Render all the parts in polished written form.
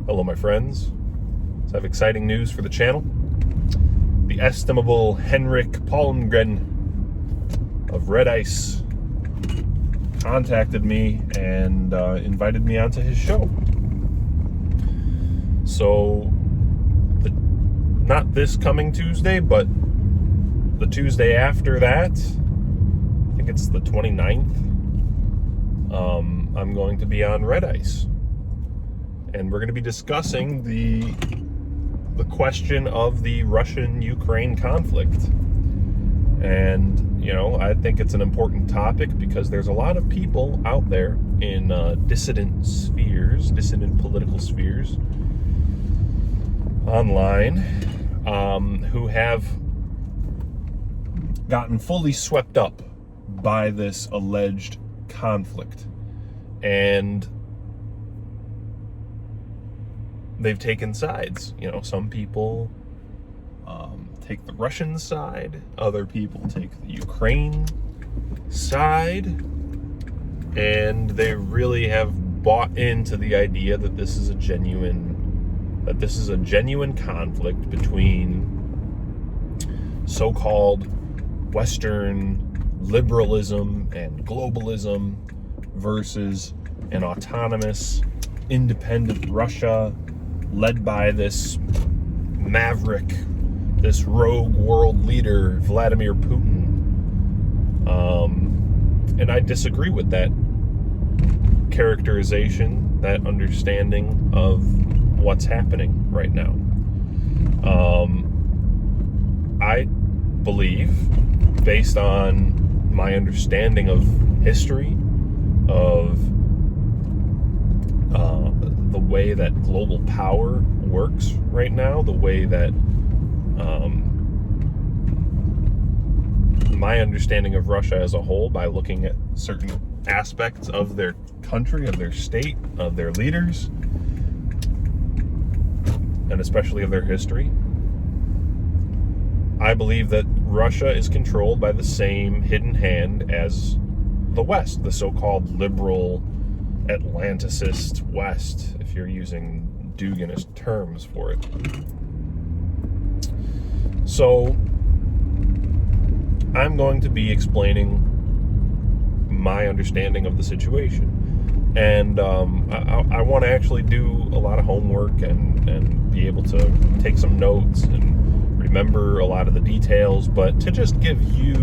Hello, my friends. So I have exciting news for the channel. The estimable Henrik Palmgren of Red Ice contacted me and invited me onto his show. So, not this coming Tuesday, but the Tuesday after that, I think it's the 29th, I'm going to be on Red Ice. And we're going to be discussing the question of the Russian-Ukraine conflict. And, you know, I think it's an important topic because there's a lot of people out there in dissident political spheres, online, who have gotten fully swept up by this alleged conflict. And they've taken sides. You know, some people take the Russian side, other people take the Ukraine side, and they really have bought into the idea that this is a genuine conflict between so-called Western liberalism and globalism versus an autonomous, independent Russia led by this maverick, this rogue world leader, Vladimir Putin. And I disagree with that characterization, that understanding of what's happening right now. I believe, based on my understanding of history, of the way that global power works right now, the way that my understanding of Russia as a whole, by looking at certain aspects of their country, of their state, of their leaders, and especially of their history, I believe that Russia is controlled by the same hidden hand as the West, the so-called liberal Atlanticist West, if you're using Duginist terms for it. So, I'm going to be explaining my understanding of the situation. And I want to actually do a lot of homework and be able to take some notes and remember a lot of the details, but to just give you,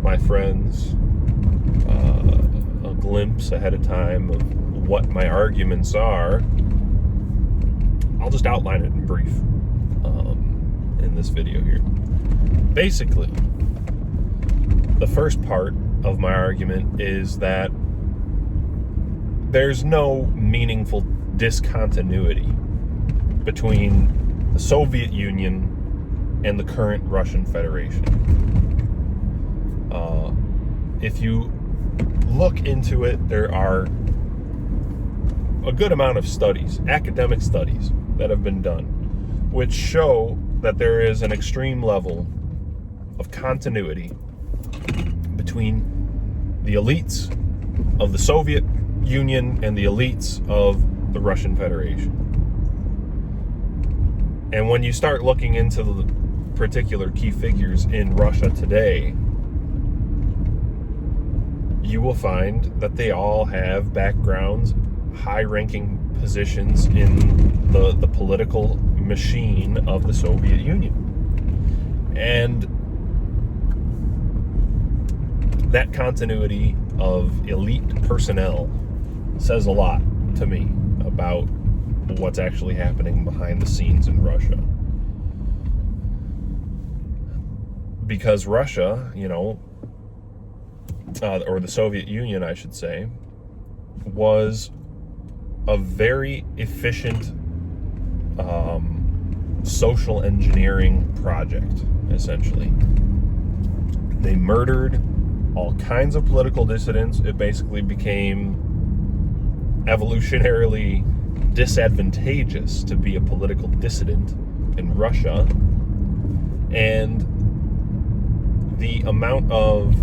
my friends, a glimpse ahead of time of what my arguments are, I'll just outline it in brief in this video here. Basically, the first part of my argument is that there's no meaningful discontinuity between the Soviet Union and the current Russian Federation. If you look into it, there are a good amount of studies, academic studies, that have been done, which show that there is an extreme level of continuity between the elites of the Soviet Union and the elites of the Russian Federation. And when you start looking into the particular key figures in Russia today, you will find that they all have backgrounds, high-ranking positions in the political machine of the Soviet Union. And that continuity of elite personnel says a lot to me about what's actually happening behind the scenes in Russia. Because Russia, you know, or the Soviet Union, I should say, was a very efficient social engineering project, essentially. They murdered all kinds of political dissidents. It basically became evolutionarily disadvantageous to be a political dissident in Russia. And the amount of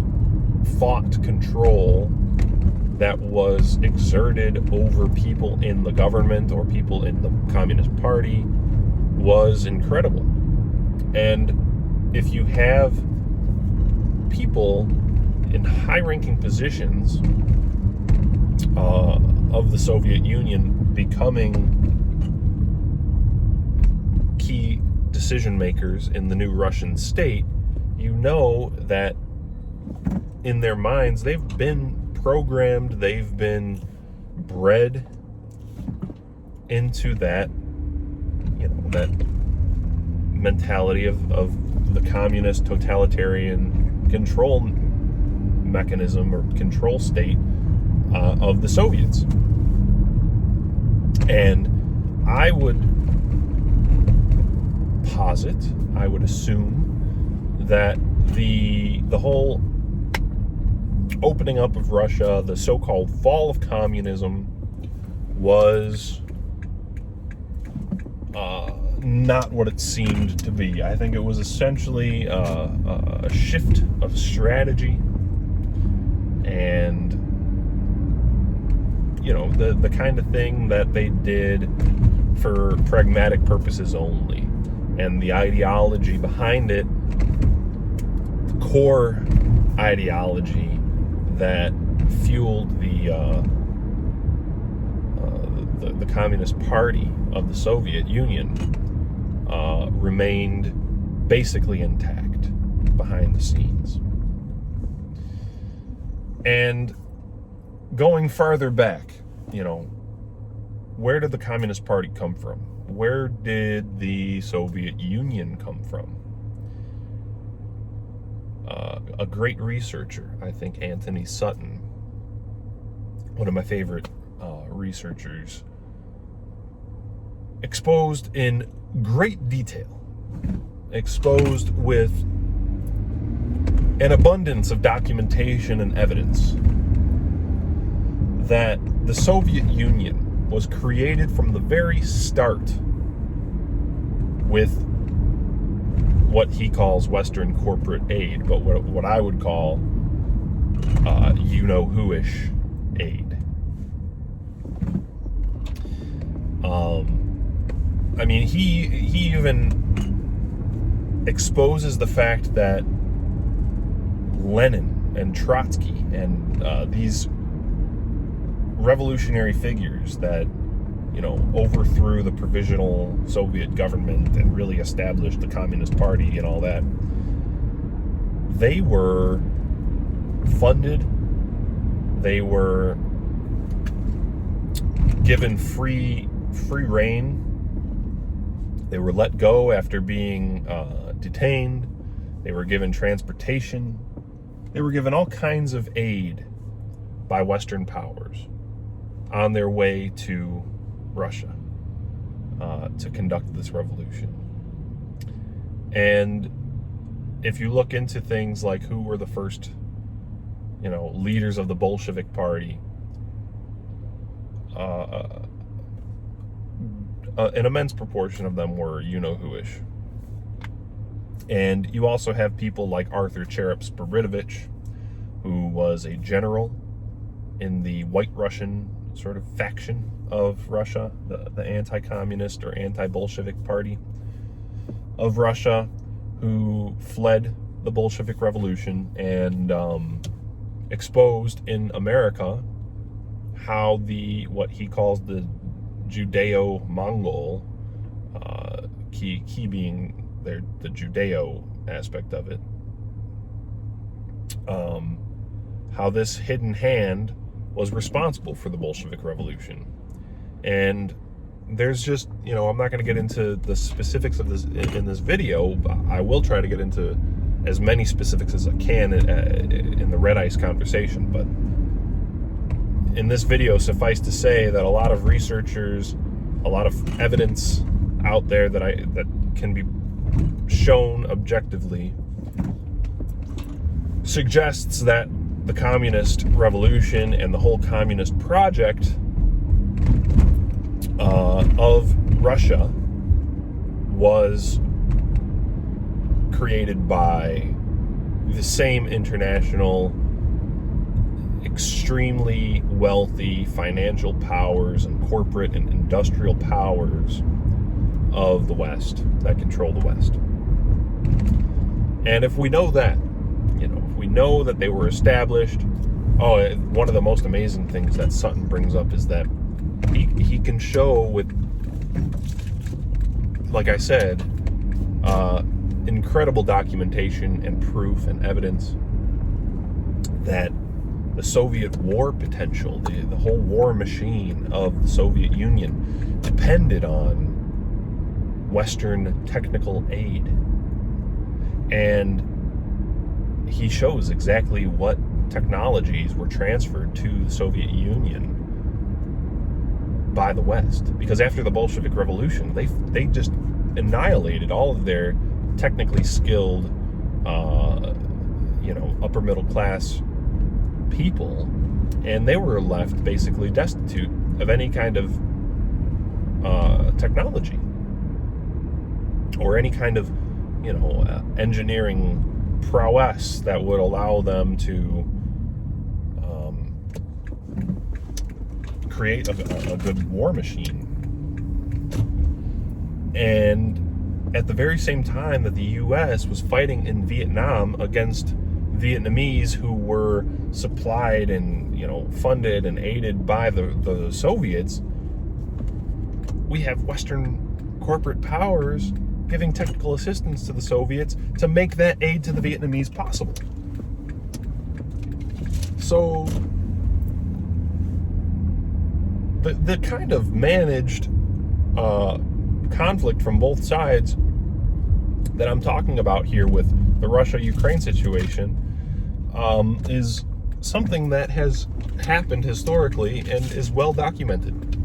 thought control that was exerted over people in the government or people in the Communist Party was incredible. And if you have people in high-ranking positions of the Soviet Union becoming key decision makers in the new Russian state, you know that in their minds they've been programmed, they've been bred into that, that mentality of the communist totalitarian control mechanism or control state of the Soviets. And I would posit, I would assume that the whole opening up of Russia, the so-called fall of communism, was not what it seemed to be. I think it was essentially a shift of strategy, and the kind of thing that they did for pragmatic purposes only. And the ideology behind it, the core ideology that fueled the Communist Party of the Soviet Union, remained basically intact behind the scenes. And going farther back, where did the Communist Party come from? Where did the Soviet Union come from? A great researcher, I think Anthony Sutton, one of my favorite researchers, exposed in great detail, exposed with an abundance of documentation and evidence, that the Soviet Union was created from the very start with what he calls Western corporate aid, but what I would call you-know-who-ish aid. He even exposes the fact that Lenin and Trotsky and these revolutionary figures that overthrew the provisional Soviet government and really established the Communist Party and all that, they were funded, they were given free rein, they were let go after being detained, they were given transportation, they were given all kinds of aid by Western powers on their way to Russia to conduct this revolution. And if you look into things like who were the first, leaders of the Bolshevik Party, an immense proportion of them were you-know-who-ish. And you also have people like Arthur Cherep-Spiridovich, who was a general in the White Russian sort of faction of Russia, the anti-communist or anti-Bolshevik party of Russia, who fled the Bolshevik Revolution and exposed in America how what he calls the Judeo-Mongol, key being the Judeo aspect of it, how this hidden hand was responsible for the Bolshevik Revolution. And there's just, I'm not going to get into the specifics of this in this video, but I will try to get into as many specifics as I can in the Red Ice conversation. But in this video, suffice to say that a lot of researchers, a lot of evidence out there that can be shown objectively suggests that the communist revolution and the whole communist project of Russia was created by the same international extremely wealthy financial powers and corporate and industrial powers of the West that control the West. And if we know that, if we know that they were established, one of the most amazing things that Sutton brings up is that he can show with, like I said, incredible documentation and proof and evidence that the Soviet war potential, the whole war machine of the Soviet Union, depended on Western technical aid. And he shows exactly what technologies were transferred to the Soviet Union by the West. Because after the Bolshevik Revolution, they just annihilated all of their technically skilled, upper middle class people, and they were left basically destitute of any kind of technology or any kind of engineering prowess that would allow them to create a good war machine. And at the very same time that the U.S. was fighting in Vietnam against Vietnamese who were supplied and funded and aided by the Soviets, we have Western corporate powers giving technical assistance to the Soviets to make that aid to the Vietnamese possible. So the kind of managed conflict from both sides that I'm talking about here with the Russia-Ukraine situation is something that has happened historically and is well documented.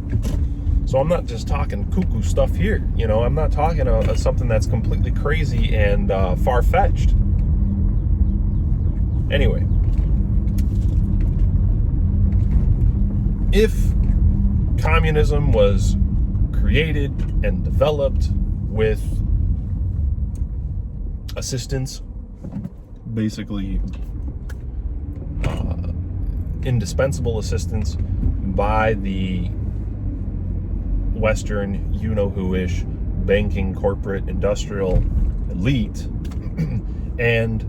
So I'm not just talking cuckoo stuff here. I'm not talking something that's completely crazy and far-fetched. Anyway, if communism was created and developed with assistance, basically indispensable assistance by the Western you-know-who-ish banking, corporate, industrial elite, and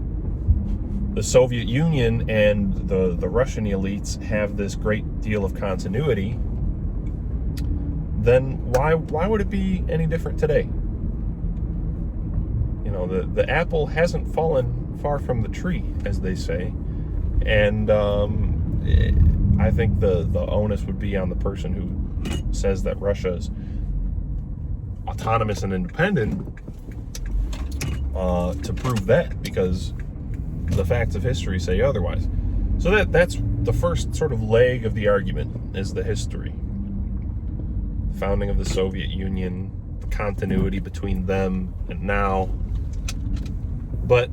the Soviet Union and the Russian elites have this great deal of continuity, then why would it be any different today? The apple hasn't fallen far from the tree, as they say, and I think the onus would be on the person who says that Russia's autonomous and independent to prove that, because the facts of history say otherwise. So that's the first sort of leg of the argument, is the history. The founding of the Soviet Union, the continuity between them and now. But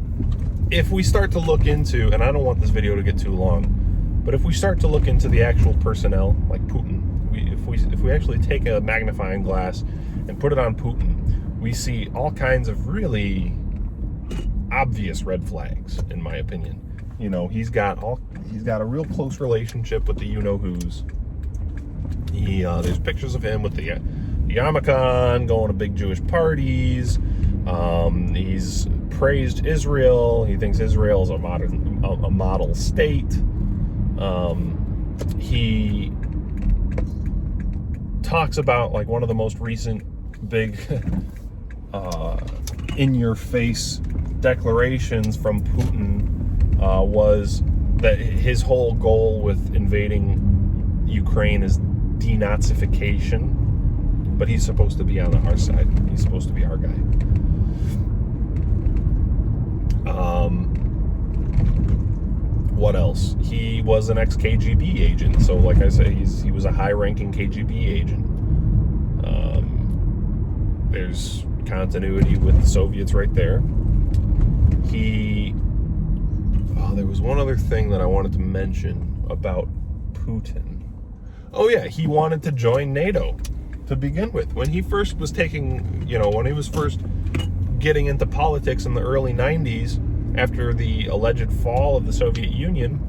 if we start to look into, and I don't want this video to get too long, but if we start to look into the actual personnel, like Putin, if we actually take a magnifying glass and put it on Putin, we see all kinds of really obvious red flags, in my opinion. He's got a real close relationship with the you-know-whos. There's pictures of him with the yarmulke, going to big Jewish parties. He's praised Israel. He thinks Israel is a model state. He talks about, like, one of the most recent big in-your-face declarations from Putin was that his whole goal with invading Ukraine is Denatification, but he's supposed to be on our side. He's supposed to be our guy. What else? He was an ex-KGB agent, so like I say, he was a high-ranking KGB agent. There's continuity with the Soviets right there. There was one other thing that I wanted to mention about Putin. Oh yeah, he wanted to join NATO to begin with. When he first was when he was first getting into politics in the early 90s, after the alleged fall of the Soviet Union,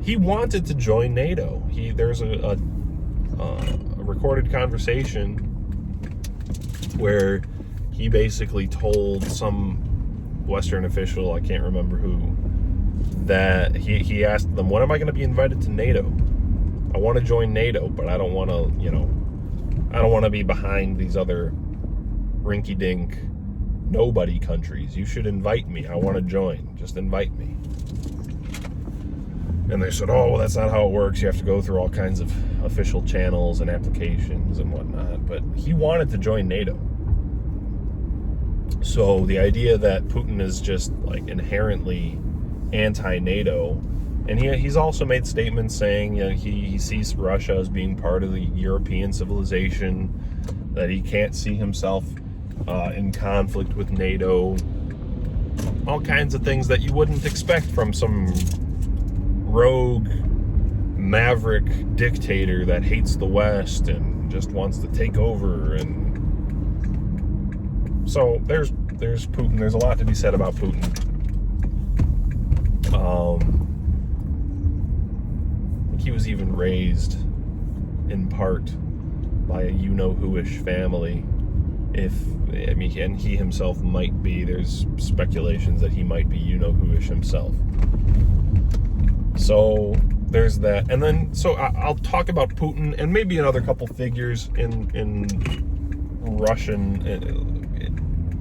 he wanted to join NATO. There's a recorded conversation where he basically told some Western official, I can't remember who, that he asked them, when am I going to be invited to NATO? I want to join NATO, but I don't want to, I don't want to be behind these other rinky-dink nobody countries. You should invite me. I want to join. Just invite me. And they said, oh, well, that's not how it works. You have to go through all kinds of official channels and applications and whatnot. But he wanted to join NATO. So the idea that Putin is just like inherently anti-NATO, and he's also made statements saying he sees Russia as being part of the European civilization, that he can't see himself in conflict with NATO, all kinds of things that you wouldn't expect from some rogue maverick dictator that hates the West and just wants to take over. And so there's Putin. There's a lot to be said about Putin. I think he was even raised in part by a you-know-who-ish family. And he himself might be. There's speculations that he might be you-know-who-ish himself. So there's that. And then, so I'll talk about Putin and maybe another couple figures in Russian,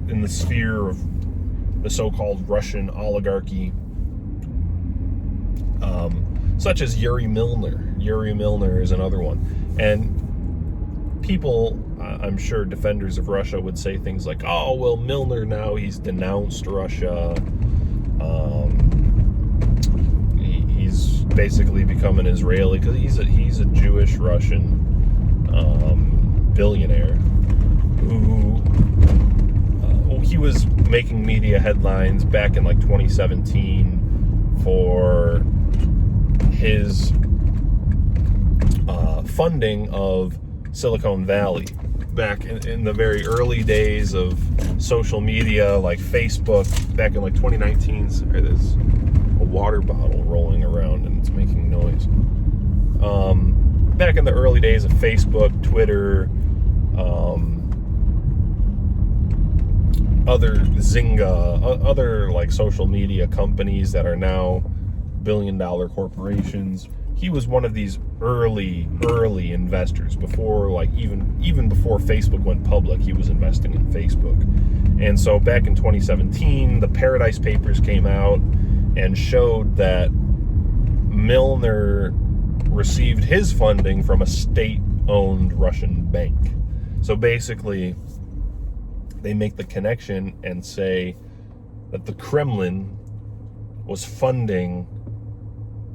in the sphere of the so-called Russian oligarchy, such as Yuri Milner. Yuri Milner is another one. And people, I'm sure defenders of Russia would say things like, oh, well, Milner now, he's denounced Russia. He's basically become an Israeli, because he's a Jewish Russian billionaire who he was making media headlines back in like 2017 for his funding of Silicon Valley back in the very early days of social media, like Facebook, back in like 2019. Sorry, there's a water bottle rolling around and it's making noise. Back in the early days of Facebook, Twitter, other Zynga, other like social media companies that are now billion-dollar corporations. He was one of these early investors before, like even before Facebook went public. He was investing in Facebook. And so back in 2017, the Paradise Papers came out and showed that Milner received his funding from a state-owned Russian bank. So basically, they make the connection and say that the Kremlin was funding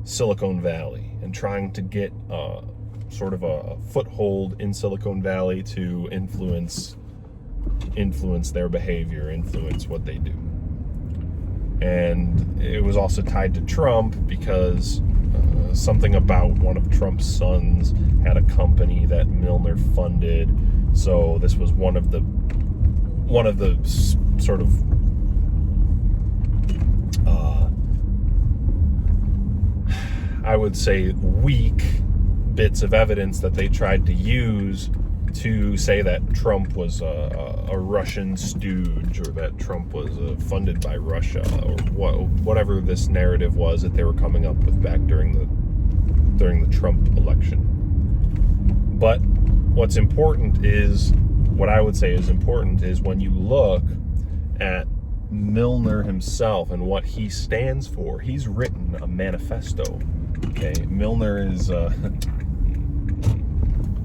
Silicon Valley and trying to get sort of a foothold in Silicon Valley to influence their behavior, influence what they do. And it was also tied to Trump because something about one of Trump's sons had a company that Milner funded. So this was one of the sort of I would say weak bits of evidence that they tried to use to say that Trump was a Russian stooge, or that Trump was funded by Russia, or whatever this narrative was that they were coming up with back during the Trump election. But what's important is, what I would say is important is when you look at Milner himself and what he stands for. He's written a manifesto. Okay, Milner is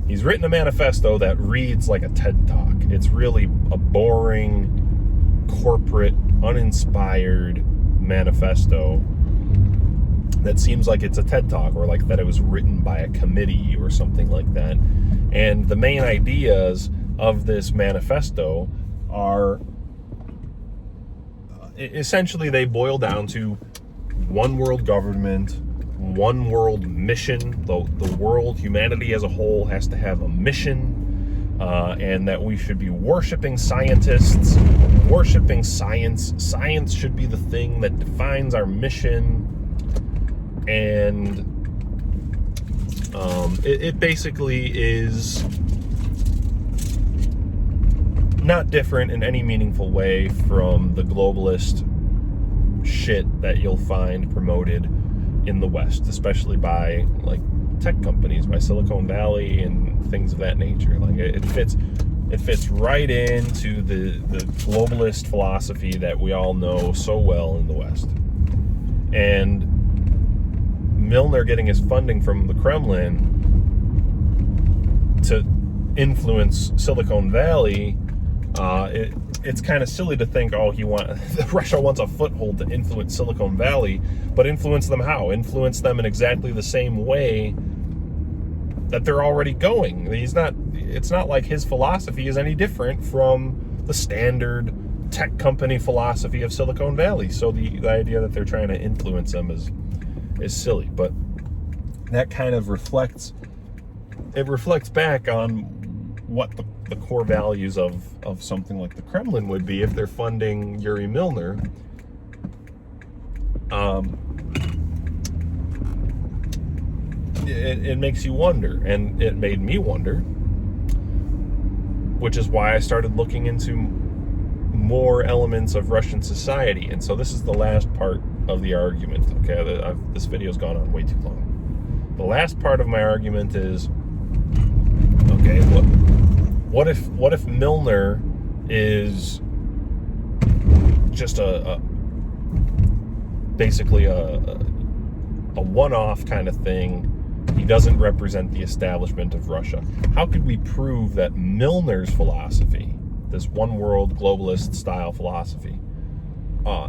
he's written a manifesto that reads like a TED Talk. It's really a boring, corporate, uninspired manifesto that seems like it's a TED Talk, or like that it was written by a committee or something like that. And the main ideas of this manifesto are essentially, they boil down to one world government, one world mission. The world, humanity as a whole, has to have a mission, and that we should be worshiping scientists, worshiping science. Science should be the thing that defines our mission, And it basically is not different in any meaningful way from the globalist shit that you'll find promoted in the West, especially by like tech companies, by Silicon Valley and things of that nature. Like it fits right into the globalist philosophy that we all know so well in the West. And Milner getting his funding from the Kremlin to influence Silicon Valley, it's kind of silly to think, Russia wants a foothold to influence Silicon Valley, but influence them how? Influence them in exactly the same way that they're already going. It's not like his philosophy is any different from the standard tech company philosophy of Silicon Valley. So the idea that they're trying to influence them is silly, but that kind of reflects back on what the core values of something like the Kremlin would be if they're funding Yuri Milner. It makes you wonder, and it made me wonder, which is why I started looking into more elements of Russian society. And so this is the last part of the argument. Okay, this video's gone on way too long. The last part of my argument is, okay, what if Milner is just basically a one-off kind of thing? He doesn't represent the establishment of Russia. How could we prove that Milner's philosophy, this one world globalist style philosophy,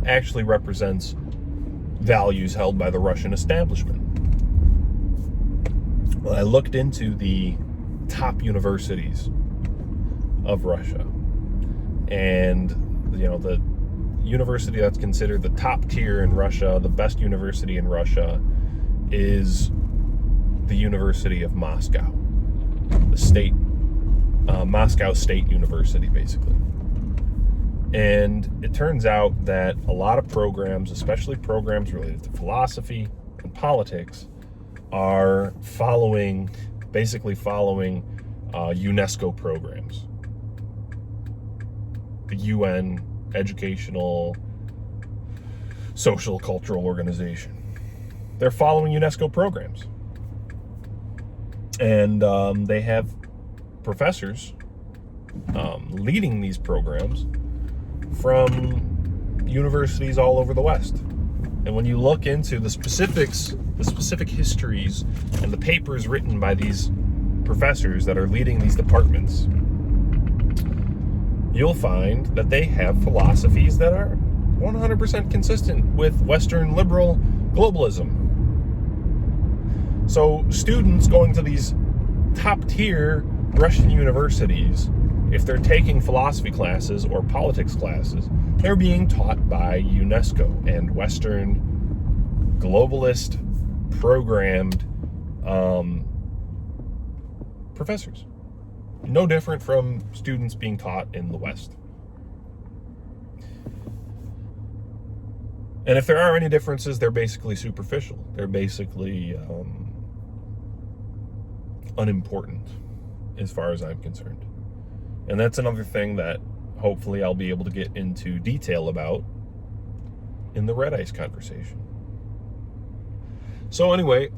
actually represents values held by the Russian establishment? Well, I looked into the top universities of Russia, and the university that's considered the top tier in Russia, the best university in Russia, is the University of Moscow, the state, Moscow State University, basically. And it turns out that a lot of programs, especially programs related to philosophy and politics, are basically following UNESCO programs. The UN Educational, Social, Cultural Organization. They're following UNESCO programs. And they have professors leading these programs from universities all over the West. And when you look into the specific histories and the papers written by these professors that are leading these departments, you'll find that they have philosophies that are 100% consistent with Western liberal globalism. So students going to these top-tier Russian universities, if they're taking philosophy classes or politics classes, they're being taught by UNESCO and Western globalist programmed professors. No different from students being taught in the West. And if there are any differences, they're basically superficial. They're basically unimportant as far as I'm concerned. And that's another thing that hopefully I'll be able to get into detail about in the Red Ice conversation. So anyway,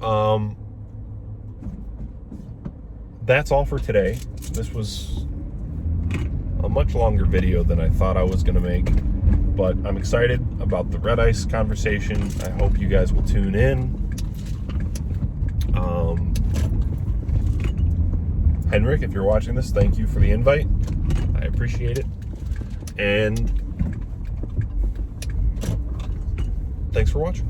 that's all for today. This was a much longer video than I thought I was going to make, but I'm excited about the Red Ice conversation. I hope you guys will tune in. Henrik, if you're watching this, thank you for the invite. I appreciate it. And thanks for watching.